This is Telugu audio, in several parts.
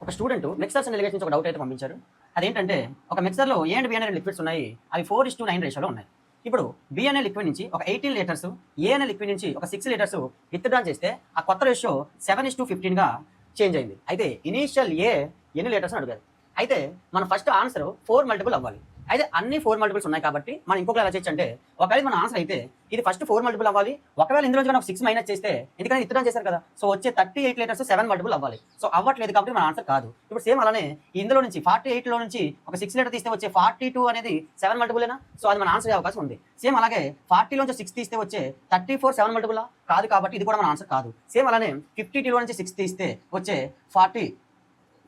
ఒక స్టూడెంట్ మిక్సర్స్ అండ్ ఎలిగేషన్స్ ఒక డౌట్ అయితే పంపించారు. అదేంటంటే ఒక మిక్సర్లో ఏ అండ్ బి అనే లిక్విడ్స్ ఉన్నాయి, అవి 4:9 రేషియోలో ఉన్నాయి. ఇప్పుడు బి అనే లిక్విడ్ నుంచి ఒక 18 లీటర్స్, ఏ అనే లిక్విడ్ నుంచి ఒక 6 లీటర్స్ విత్డ్రా చేస్తే ఆ కొత్త రేషియో 7:15గా చేంజ్ అయింది. అయితే ఇనీషియల్ ఏ ఎన్ని లీటర్స్ అని అడిగారు. అయితే మన ఫస్ట్ ఆన్సర్ 4 మల్టిపుల్ అవ్వాలి. అయితే అన్ని 4 మల్టిపుల్స్ ఉన్నాయి కాబట్టి మనం ఇంకొక ఎలా చేయొచ్చు అంటే, ఒకవేళ మన ఆన్సర్ అయితే ఇది ఫస్ట్ 4 మల్టిపుల్ అవ్వాలి. ఒకవేళ ఇందులో మనం 6 మైనస్ చేస్తే, ఎందుకంటే విత్డ్రా చేశారు కదా, సో వచ్చే 38 లీటర్స్ 7 మల్టిపుల్ అవ్వాలి. సో అవ్వట్లేదు కాబట్టి మన ఆన్సర్ కాదు. ఇప్పుడు సేమ్ అలానే ఇందులో నుంచి 48లో నుంచి ఒక 6 లీటర్ తీస్తే వచ్చే 42 అనేది 7 మల్టిపులేనా, సో అది మన ఆన్సర్ అయ్యే అవకాశం ఉంది. సేమ్ అలాగే 40లోంచి 6 తీస్తే వచ్చే 34 7 మల్టిపులా కాదు, కాబట్టి ఇది కూడా మన ఆన్సర్ కాదు. సేమ్ అలానే 52లో నుంచి 6 తీస్తే వచ్చే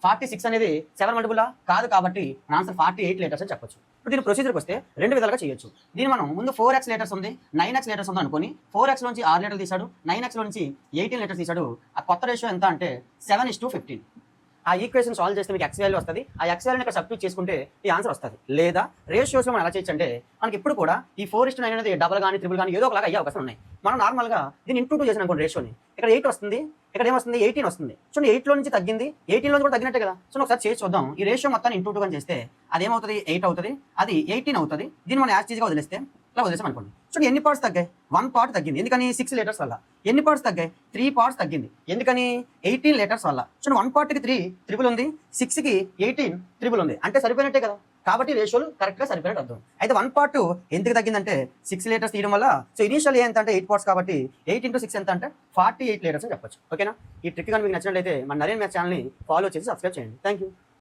46 అనేది 7 మల్టిపులా కాదు, కాబట్టి మన ఆన్సర్ 48 లీటర్స్ అని చెప్పొచ్చు. ఇప్పుడు దీని ప్రొసీజర్కి వస్తే రెండు విధాలుగా చేయొచ్చు. దీన్ని మనం ముందు 4x లీటర్స్ ఉంది, 9x లీటర్స్ ఉంది అనుకుని 4x నుంచి 6 లీటర్లు తీశాడు, 9x నుంచి 18 లీటర్స్ తీశాడు. ఆ కొత్త రేషియో ఎంత అంటే 7:15. ఆ ఈక్వేషన్ సాల్వ్ చేస్తే మీకు ఎక్స్ వాల్యూ వస్తుంది. ఆ ఎక్స్ వాల్యూని ఇక్కడ సబ్స్టిట్యూట్ చేసుకుంటే ఈ ఆన్సర్ వస్తుంది. లేదా రేషియోస్లో మనం ఎలా చేయొచ్చు అంటే, మనకి ఇప్పుడు కూడా ఈ 4:9 అనేది డబల్ కానీ ట్రిపుల్ కానీ ఏదో ఒకలాగా అయ్యే అవకాశం ఉన్నాయి. మనం నార్మల్గా దీన్ని ఇంటూ 2 చేసిన అనుకోండి రేషియోని, ఇక్కడ 8 వస్తుంది, ఇక్కడ ఏమొస్తుంది 18 వస్తుంది. సో 8లో నుంచి తగ్గింది, 18లో కూడా తగ్గినట్టే కదా. సో ఒకసారి చేసి చూద్దాం. ఈ రేషియో మొత్తాన్ని ఇంటూ 2 అని చేస్తే అదేమవుతుంది 8 అవుతుంది, అది 18 అవుతుంది. దీన్ని మనం యాజ్ ఈజీగా వదిలేస్తే ఇలా వదిలేసాం అనుకోండి. సో ఎన్ని పార్ట్స్ తగ్గాయి? 1 పార్ట్ తగ్గింది. ఎందుకని 6 లీటర్స్ వల్ల. ఎన్ని పార్ట్స్ తగ్గాయి? 3 పార్ట్స్ తగ్గింది. ఎందుకని 18 లీటర్స్ వల్ల. సో 1 పార్ట్కి 3 ట్రిపుల్ ఉంది, 6కి 18 ట్రిపుల్ ఉంది, అంటే సరిపోయినట్టే కదా. కాబట్టి రేషియోలు కరెక్ట్గా సరిపోయినట్టు అర్థం. అయితే 1 పార్ట్ ఎందుకు తగ్గిందంటే 6 లీటర్స్ తీయడం వల్ల. సో ఇనీషియల్ ఎంత అంటే 8 పార్ట్స్, కాబట్టి 8 × 6 ఎంత అంటే 48 లీటర్స్ అని చెప్పొచ్చు. ఓకేనా? ఈ ట్రిక్ కానీ మీకు నచ్చినట్లయితే మన నరేన్ మ్యాథ్స్ ఛానల్ని ఫాలో చేసి సబ్స్క్రైబ్ చేయండి. Thank you.